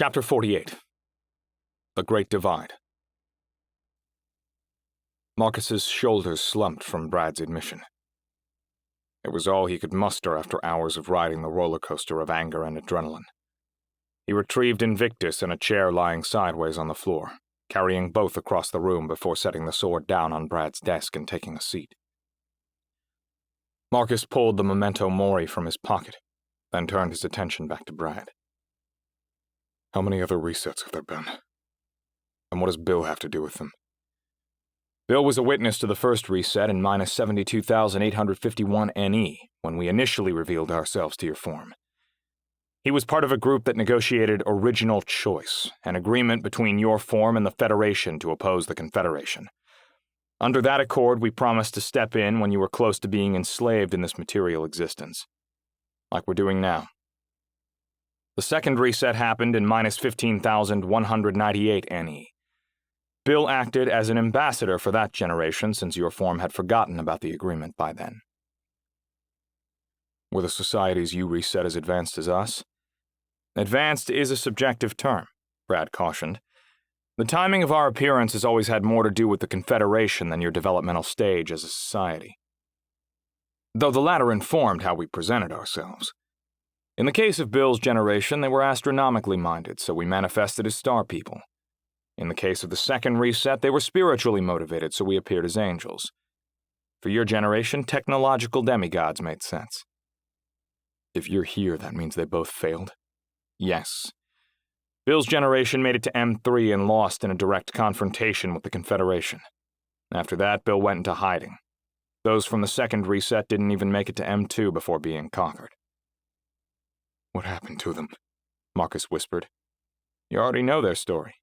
Chapter 48. The Great Divide. Marcus's shoulders slumped from Brad's admission. It was all he could muster after hours of riding the roller coaster of anger and adrenaline. He retrieved Invictus in a chair lying sideways on the floor, carrying both across the room before setting the sword down on Brad's desk and taking a seat. Marcus pulled the memento mori from his pocket, then turned his attention back to Brad. How many other resets have there been? And what does Bill have to do with them? Bill was a witness to the first reset in minus 72,851 NE when we initially revealed ourselves to your form. He was part of a group that negotiated Original Choice, an agreement between your form and the Federation to oppose the Confederation. Under that accord, we promised to step in when you were close to being enslaved in this material existence, like we're doing now. The second reset happened in minus 15,198 NE. Bill acted as an ambassador for that generation since your form had forgotten about the agreement by then. Were the societies you reset as advanced as us? Advanced is a subjective term, Brad cautioned. The timing of our appearance has always had more to do with the Confederation than your developmental stage as a society. Though the latter informed how we presented ourselves. In the case of Bill's generation, they were astronomically minded, so we manifested as star people. In the case of the second reset, they were spiritually motivated, so we appeared as angels. For your generation, technological demigods made sense. If you're here, that means they both failed? Yes. Bill's generation made it to M3 and lost in a direct confrontation with the Confederation. After that, Bill went into hiding. Those from the second reset didn't even make it to M2 before being conquered. What happened to them? Marcus whispered. You already know their story.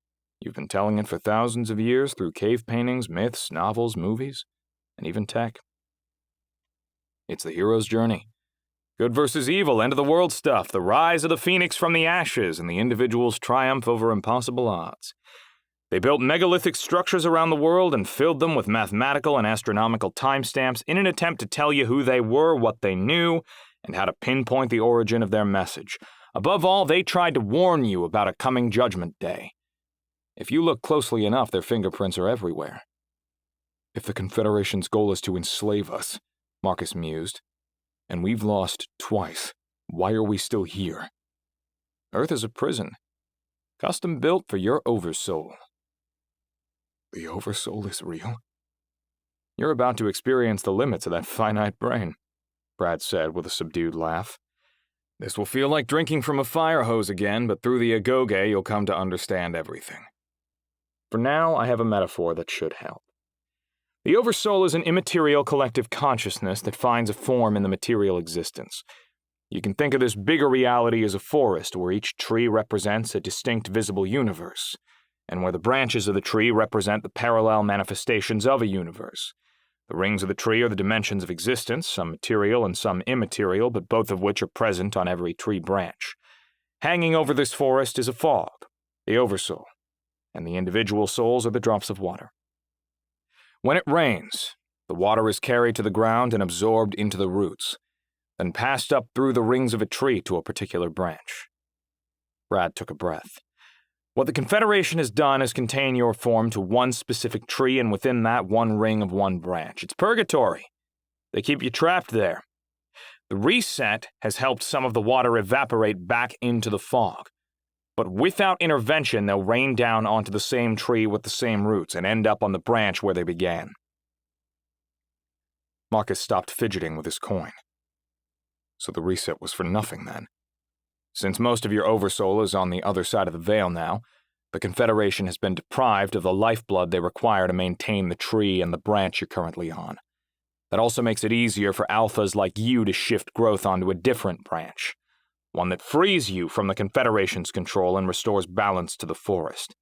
You've been telling it for thousands of years through cave paintings, myths, novels, movies, and even tech. It's the hero's journey. Good versus evil, end-of-the-world stuff, the rise of the phoenix from the ashes, and the individual's triumph over impossible odds. They built megalithic structures around the world and filled them with mathematical and astronomical timestamps in an attempt to tell you who they were, what they knew, and how to pinpoint the origin of their message. Above all, they tried to warn you about a coming judgment day. If you look closely enough, their fingerprints are everywhere. If the Confederation's goal is to enslave us, Marcus mused, and we've lost twice, why are we still here? Earth is a prison, custom built for your oversoul. The oversoul is real? You're about to experience the limits of that finite brain, Brad said with a subdued laugh. This will feel like drinking from a fire hose again, but through the agoge you'll come to understand everything. For now, I have a metaphor that should help. The oversoul is an immaterial collective consciousness that finds a form in the material existence. You can think of this bigger reality as a forest where each tree represents a distinct visible universe, and where the branches of the tree represent the parallel manifestations of a universe. The rings of the tree are the dimensions of existence, some material and some immaterial, but both of which are present on every tree branch. Hanging over this forest is a fog, the oversoul, and the individual souls are the drops of water. When it rains, the water is carried to the ground and absorbed into the roots, then passed up through the rings of a tree to a particular branch. Brad took a breath. What the Confederation has done is contain your form to one specific tree and within that one ring of one branch. It's purgatory. They keep you trapped there. The reset has helped some of the water evaporate back into the fog. But without intervention, they'll rain down onto the same tree with the same roots and end up on the branch where they began. Marcus stopped fidgeting with his coin. So the reset was for nothing then. Since most of your oversoul is on the other side of the veil now, the Confederation has been deprived of the lifeblood they require to maintain the tree and the branch you're currently on. That also makes it easier for alphas like you to shift growth onto a different branch, one that frees you from the Confederation's control and restores balance to the forest.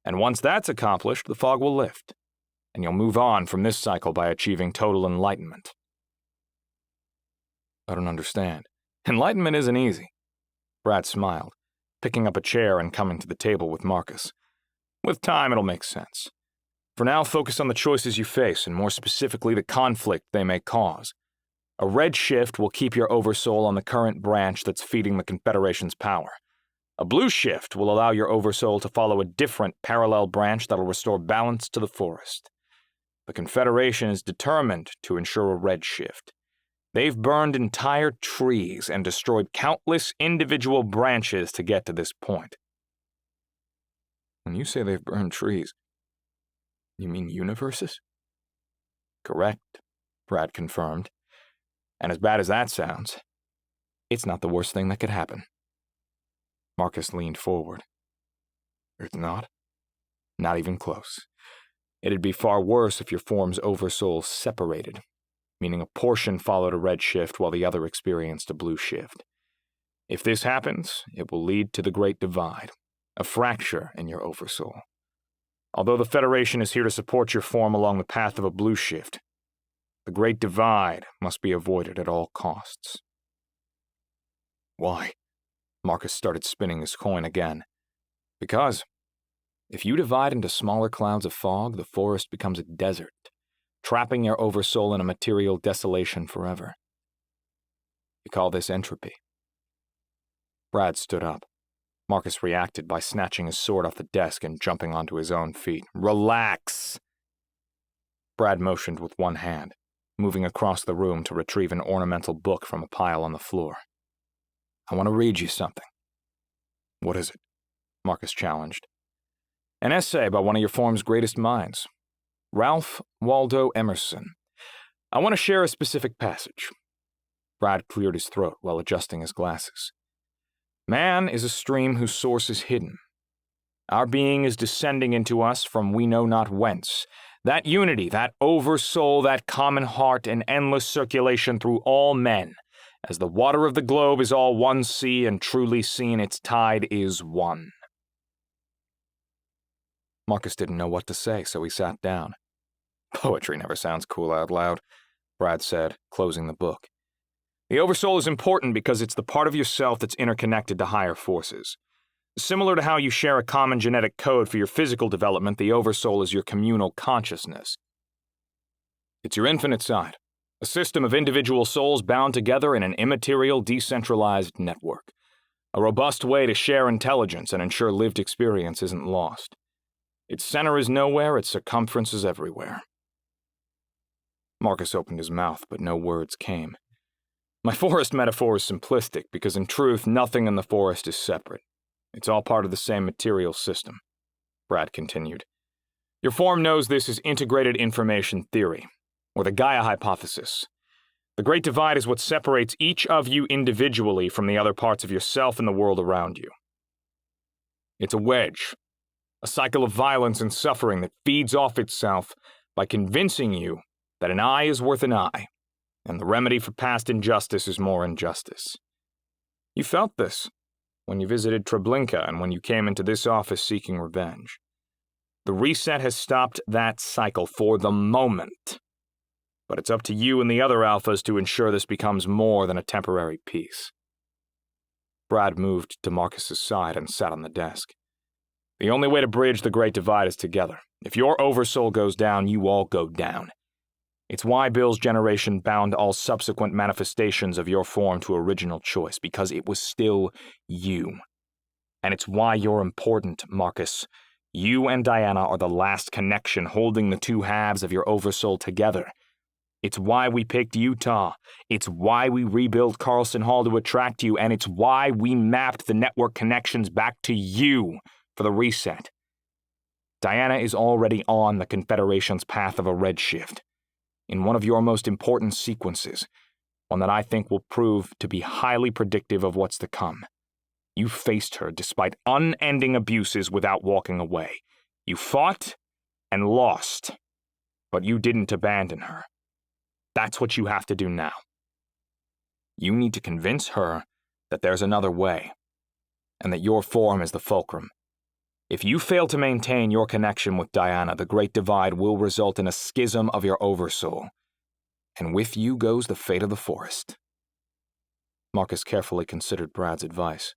And once that's accomplished, the fog will lift, and you'll move on from this cycle by achieving total enlightenment. I don't understand. Enlightenment isn't easy. Brad smiled, picking up a chair and coming to the table with Marcus. With time, it'll make sense. For now, focus on the choices you face, and more specifically, the conflict they may cause. A red shift will keep your oversoul on the current branch that's feeding the Confederation's power. A blue shift will allow your oversoul to follow a different parallel branch that'll restore balance to the forest. The Confederation is determined to ensure a red shift. They've burned entire trees and destroyed countless individual branches to get to this point. When you say they've burned trees, you mean universes? Correct, Brad confirmed. And as bad as that sounds, it's not the worst thing that could happen. Marcus leaned forward. It's not? Not even close. It'd be far worse if your form's oversoul separated, meaning a portion followed a red shift while the other experienced a blue shift. If this happens, it will lead to the Great Divide, a fracture in your oversoul. Although the Federation is here to support your form along the path of a blue shift, the Great Divide must be avoided at all costs. Why? Marcus started spinning his coin again. Because if you divide into smaller clouds of fog, the forest becomes a desert, trapping your oversoul in a material desolation forever. We call this entropy. Brad stood up. Marcus reacted by snatching his sword off the desk and jumping onto his own feet. Relax! Brad motioned with one hand, moving across the room to retrieve an ornamental book from a pile on the floor. I want to read you something. What is it? Marcus challenged. An essay by one of your form's greatest minds, Ralph Waldo Emerson. I want to share a specific passage. Brad cleared his throat while adjusting his glasses. Man is a stream whose source is hidden. Our being is descending into us from we know not whence. That unity, that oversoul, that common heart and endless circulation through all men. As the water of the globe is all one sea and truly seen, its tide is one. Marcus didn't know what to say, so he sat down. Poetry never sounds cool out loud, Brad said, closing the book. The oversoul is important because it's the part of yourself that's interconnected to higher forces. Similar to how you share a common genetic code for your physical development, the oversoul is your communal consciousness. It's your infinite side. A system of individual souls bound together in an immaterial, decentralized network. A robust way to share intelligence and ensure lived experience isn't lost. Its center is nowhere, its circumference is everywhere. Marcus opened his mouth, but no words came. My forest metaphor is simplistic because in truth, nothing in the forest is separate. It's all part of the same material system, Brad continued. Your form knows this as integrated information theory, or the Gaia hypothesis. The Great Divide is what separates each of you individually from the other parts of yourself and the world around you. It's a wedge, a cycle of violence and suffering that feeds off itself by convincing you that an eye is worth an eye, and the remedy for past injustice is more injustice. You felt this when you visited Treblinka and when you came into this office seeking revenge. The reset has stopped that cycle for the moment. But it's up to you and the other alphas to ensure this becomes more than a temporary peace. Brad moved to Marcus's side and sat on the desk. The only way to bridge the Great Divide is together. If your oversoul goes down, you all go down. It's why Bill's generation bound all subsequent manifestations of your form to original choice, because it was still you. And it's why you're important, Marcus. You and Diana are the last connection holding the two halves of your oversoul together. It's why we picked Utah. It's why we rebuilt Carlson Hall to attract you, and it's why we mapped the network connections back to you for the reset. Diana is already on the Confederation's path of a redshift, in one of your most important sequences, one that I think will prove to be highly predictive of what's to come. You faced her despite unending abuses without walking away. You fought and lost, but you didn't abandon her. That's what you have to do now. You need to convince her that there's another way, and that your form is the fulcrum. If you fail to maintain your connection with Diana, the Great Divide will result in a schism of your oversoul, and with you goes the fate of the forest. Marcus carefully considered Brad's advice.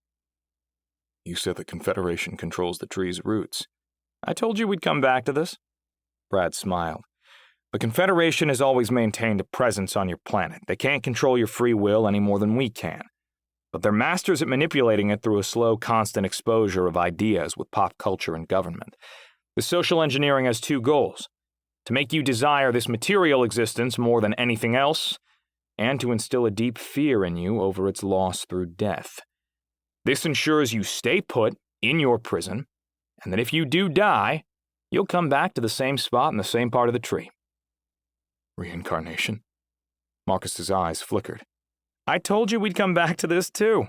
You said the Confederation controls the tree's roots. I told you we'd come back to this. Brad smiled. The Confederation has always maintained a presence on your planet. They can't control your free will any more than we can. but they're masters at manipulating it through a slow, constant exposure of ideas with pop culture and government. The social engineering has two goals: to make you desire this material existence more than anything else, and to instill a deep fear in you over its loss through death. This ensures you stay put in your prison, and that if you do die, you'll come back to the same spot in the same part of the tree. Reincarnation? Marcus's eyes flickered. I told you we'd come back to this too,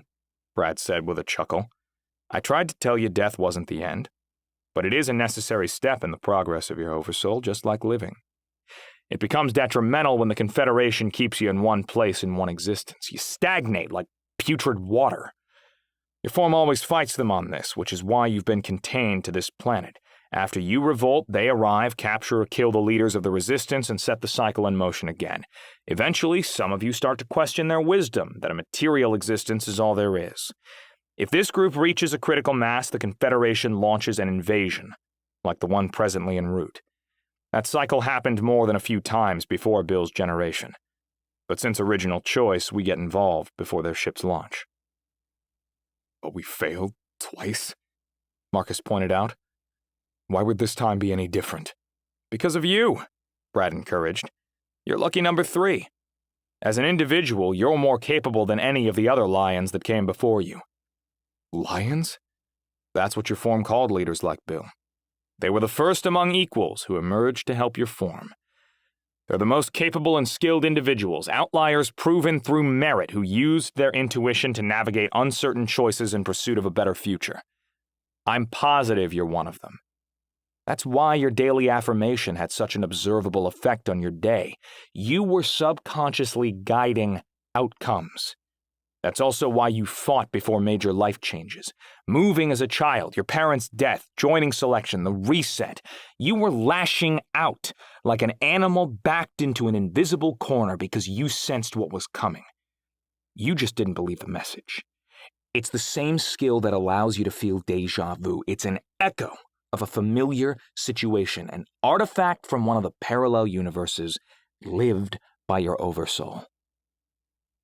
Brad said with a chuckle. I tried to tell you death wasn't the end, but it is a necessary step in the progress of your oversoul, just like living. It becomes detrimental when the Confederation keeps you in one place in one existence. You stagnate like putrid water. Your form always fights them on this, which is why you've been contained to this planet. After you revolt, they arrive, capture or kill the leaders of the resistance, and set the cycle in motion again. Eventually, some of you start to question their wisdom, that a material existence is all there is. If this group reaches a critical mass, the Confederation launches an invasion, like the one presently en route. That cycle happened more than a few times before Bill's generation. But since original choice, we get involved before their ships launch. But we failed twice, Marcus pointed out. Why would this time be any different? Because of you, Brad encouraged. You're lucky number 3. As an individual, you're more capable than any of the other lions that came before you. Lions? That's what your form called leaders like Bill. They were the first among equals who emerged to help your form. They're the most capable and skilled individuals, outliers proven through merit, who used their intuition to navigate uncertain choices in pursuit of a better future. I'm positive you're one of them. That's why your daily affirmation had such an observable effect on your day. You were subconsciously guiding outcomes. That's also why you fought before major life changes. Moving as a child, your parents' death, joining selection, the reset. You were lashing out like an animal backed into an invisible corner because you sensed what was coming. You just didn't believe the message. It's the same skill that allows you to feel déjà vu. It's an echo of a familiar situation, an artifact from one of the parallel universes lived by your oversoul.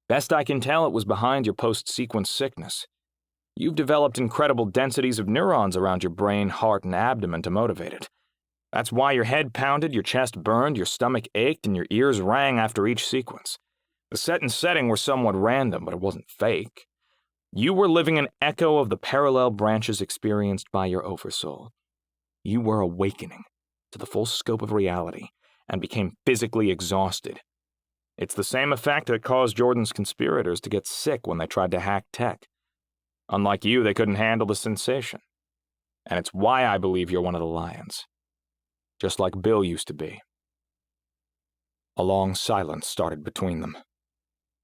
Best I can tell, it was behind your post-sequence sickness. You've developed incredible densities of neurons around your brain, heart, and abdomen to motivate it. That's why your head pounded, your chest burned, your stomach ached, and your ears rang after each sequence. The set and setting were somewhat random, but it wasn't fake. You were living an echo of the parallel branches experienced by your oversoul. You were awakening to the full scope of reality and became physically exhausted. It's the same effect that caused Jordan's conspirators to get sick when they tried to hack tech. Unlike you, they couldn't handle the sensation. And it's why I believe you're one of the lions. Just like Bill used to be. A long silence started between them.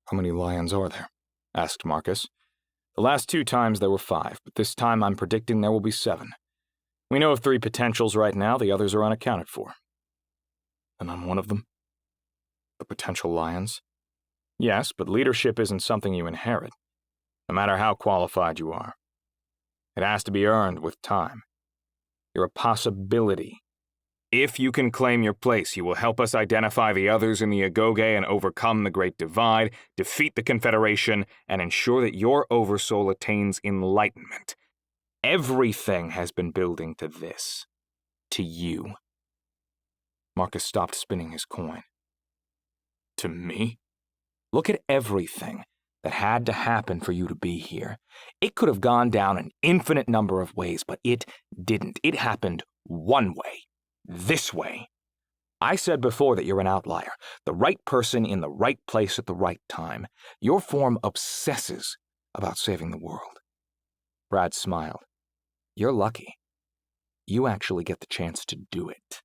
How many lions are there? Asked Marcus. The last 2 times there were 5, but this time I'm predicting there will be 7. We know of 3 potentials right now, the others are unaccounted for. And I'm one of them? The potential lions? Yes, but leadership isn't something you inherit, no matter how qualified you are. It has to be earned with time. You're a possibility. If you can claim your place, you will help us identify the others in the Agoge and overcome the Great Divide, defeat the Confederation, and ensure that your oversoul attains enlightenment. Everything has been building to this. To you. Marcus stopped spinning his coin. To me? Look at everything that had to happen for you to be here. It could have gone down an infinite number of ways, but it didn't. It happened one way. This way. I said before that you're an outlier, the right person in the right place at the right time. Your form obsesses about saving the world. Brad smiled. You're lucky. You actually get the chance to do it.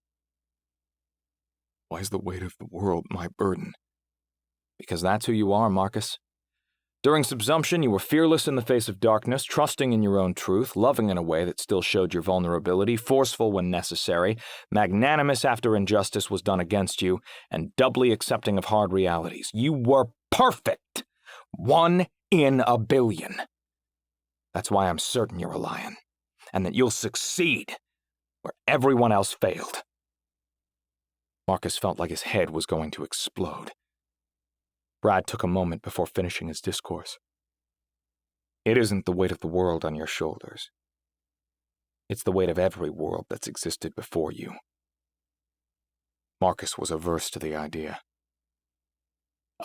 Why is the weight of the world my burden? Because that's who you are, Marcus. During Subsumption, you were fearless in the face of darkness, trusting in your own truth, loving in a way that still showed your vulnerability, forceful when necessary, magnanimous after injustice was done against you, and doubly accepting of hard realities. You were perfect. 1 in a billion. That's why I'm certain you're a lion, and that you'll succeed where everyone else failed. Marcus felt like his head was going to explode. Brad took a moment before finishing his discourse. It isn't the weight of the world on your shoulders. It's the weight of every world that's existed before you. Marcus was averse to the idea.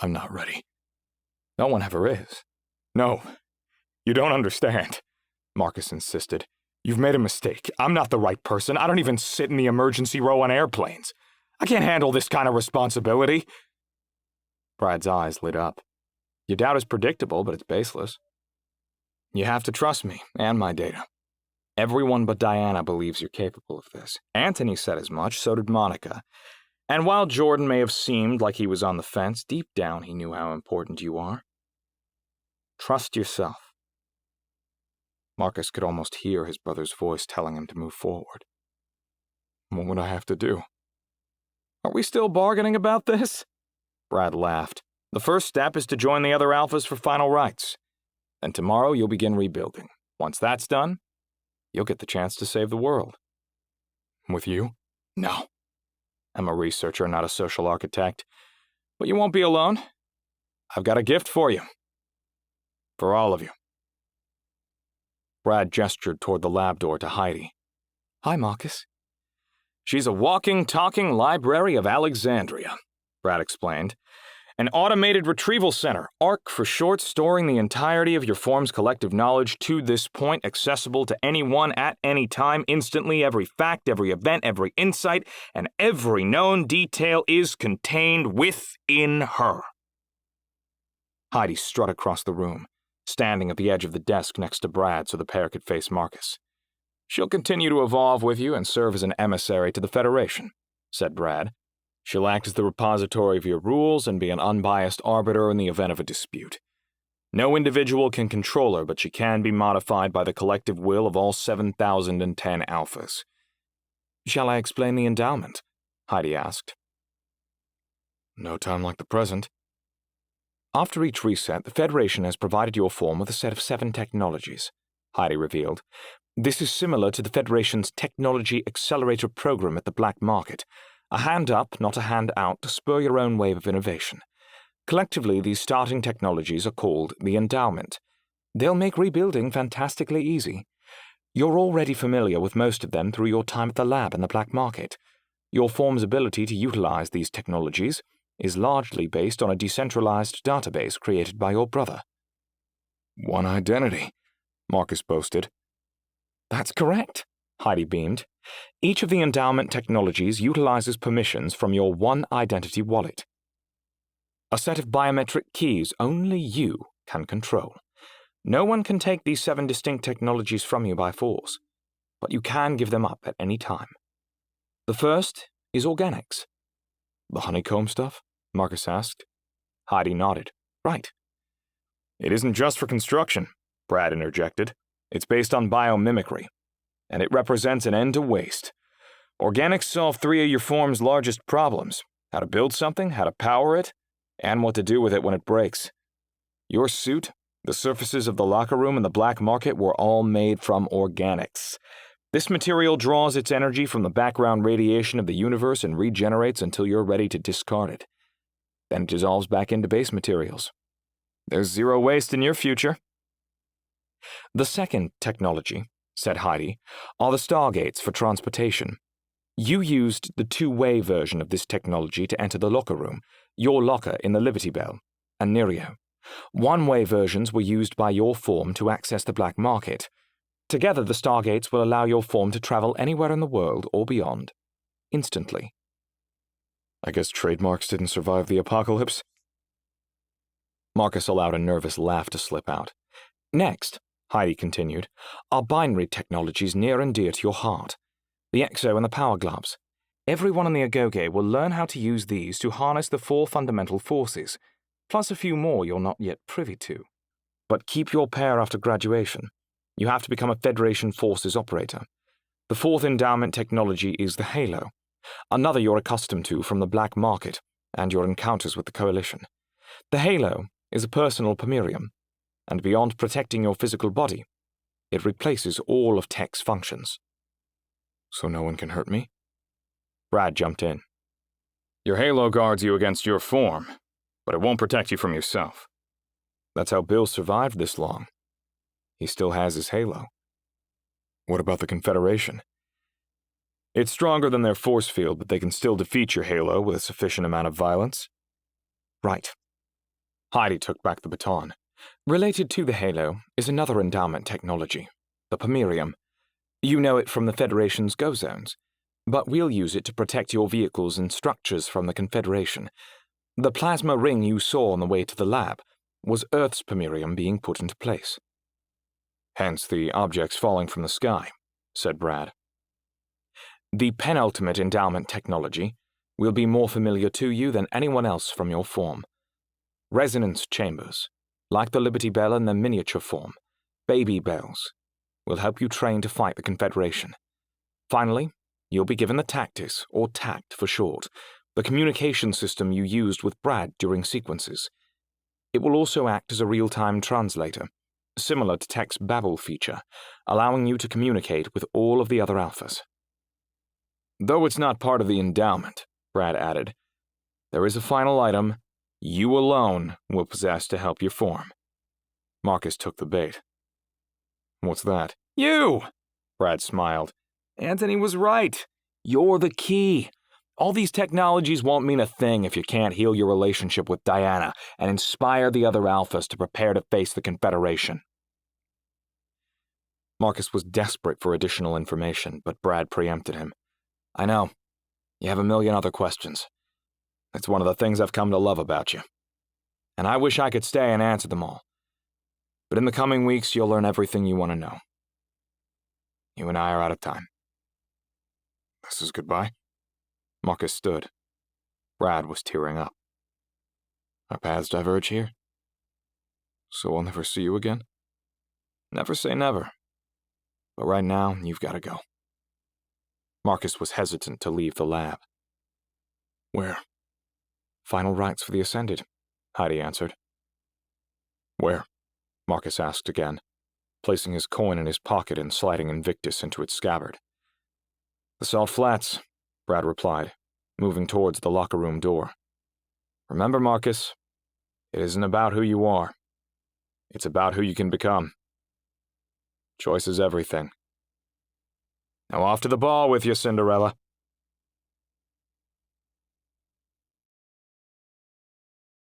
I'm not ready. No one ever is. No, you don't understand, Marcus insisted. You've made a mistake. I'm not the right person. I don't even sit in the emergency row on airplanes. I can't handle this kind of responsibility. Brad's eyes lit up. Your doubt is predictable, but it's baseless. You have to trust me and my data. Everyone but Diana believes you're capable of this. Anthony said as much, so did Monica. And while Jordan may have seemed like he was on the fence, deep down he knew how important you are. Trust yourself. Marcus could almost hear his brother's voice telling him to move forward. What would I have to do? Are we still bargaining about this? Brad laughed. The first step is to join the other alphas for final rites. Then tomorrow you'll begin rebuilding. Once that's done, you'll get the chance to save the world. With you? No. I'm a researcher, not a social architect. But you won't be alone. I've got a gift for you. For all of you. Brad gestured toward the lab door to Heidi. Hi, Marcus. She's a walking, talking library of Alexandria, Brad explained. An automated retrieval center, ARC for short, storing the entirety of your form's collective knowledge to this point, accessible to anyone at any time, instantly. Every fact, every event, every insight, and every known detail is contained within her. Heidi strut across the room, standing at the edge of the desk next to Brad so the pair could face Marcus. She'll continue to evolve with you and serve as an emissary to the Federation, said Brad. She'll act as the repository of your rules and be an unbiased arbiter in the event of a dispute. No individual can control her, but she can be modified by the collective will of all 7,010 alphas. Shall I explain the endowment? Heidi asked. No time like the present. After each reset, the Federation has provided your form with a set of 7 technologies, Heidi revealed. This is similar to the Federation's Technology Accelerator program at the black market. A hand up, not a hand out, to spur your own wave of innovation. Collectively, these starting technologies are called the endowment. They'll make rebuilding fantastically easy. You're already familiar with most of them through your time at the lab and the black market. Your form's ability to utilize these technologies is largely based on a decentralized database created by your brother. One identity, Marcus boasted. That's correct, Heidi beamed. Each of the endowment technologies utilizes permissions from your one identity wallet. A set of biometric keys only you can control. No one can take these 7 distinct technologies from you by force, but you can give them up at any time. The first is organics. The honeycomb stuff? Marcus asked. Heidi nodded. Right. It isn't just for construction, Brad interjected. It's based on biomimicry, and it represents an end to waste. Organics solve 3 of your form's largest problems: how to build something, how to power it, and what to do with it when it breaks. Your suit, the surfaces of the locker room, and the black market were all made from organics. This material draws its energy from the background radiation of the universe and regenerates until you're ready to discard it. Then it dissolves back into base materials. There's 0 waste in your future. The second technology, said Heidi, are the stargates for transportation. You used the 2-way version of this technology to enter the locker room, your locker in the Liberty Bell, and Nerio. 1-way versions were used by your form to access the black market. Together, the stargates will allow your form to travel anywhere in the world or beyond, instantly. I guess trademarks didn't survive the apocalypse. Marcus allowed a nervous laugh to slip out. Next, Heidi continued, are binary technologies near and dear to your heart. The Exo and the Power Gloves. Everyone in the Agoge will learn how to use these to harness the 4 fundamental forces, plus a few more you're not yet privy to. But keep your pair after graduation. You have to become a Federation Forces operator. The 4th endowment technology is the Halo, another you're accustomed to from the black market and your encounters with the Coalition. The Halo is a personal pomerium, and beyond protecting your physical body, it replaces all of Tech's functions. So no one can hurt me? Brad jumped in. Your Halo guards you against your form, but it won't protect you from yourself. That's how Bill survived this long. He still has his halo. What about the Confederation? It's stronger than their force field, but they can still defeat your halo with a sufficient amount of violence. Right. Heidi took back the baton. Related to the halo is another endowment technology, the Pomerium. You know it from the Federation's Go Zones, but we'll use it to protect your vehicles and structures from the Confederation. The plasma ring you saw on the way to the lab was Earth's Pomerium being put into place. Hence the objects falling from the sky, said Brad. The penultimate endowment technology will be more familiar to you than anyone else from your form. Resonance chambers, like the Liberty Bell in their miniature form, baby bells, will help you train to fight the Confederation. Finally, you'll be given the Tactis, or TACT for short, the communication system you used with Brad during sequences. It will also act as a real-time translator, similar to Tech's Babel feature, allowing you to communicate with all of the other alphas. Though it's not part of the endowment, Brad added, there is a final item you alone will possess to help your form. Marcus took the bait. What's that? You! Brad smiled. Anthony was right. You're the key. All these technologies won't mean a thing if you can't heal your relationship with Diana and inspire the other alphas to prepare to face the Confederation. Marcus was desperate for additional information, but Brad preempted him. I know. You have a million other questions. It's one of the things I've come to love about you. And I wish I could stay and answer them all. But in the coming weeks, you'll learn everything you want to know. You and I are out of time. This is goodbye? Marcus stood. Brad was tearing up. Our paths diverge here? So I'll never see you again? Never say never. But right now, you've got to go. Marcus was hesitant to leave the lab. Where? Final rites for the Ascended, Heidi answered. Where? Marcus asked again, placing his coin in his pocket and sliding Invictus into its scabbard. The Salt Flats, Brad replied, moving towards the locker room door. Remember, Marcus, it isn't about who you are. It's about who you can become. Choice is everything. Now off to the ball with you, Cinderella.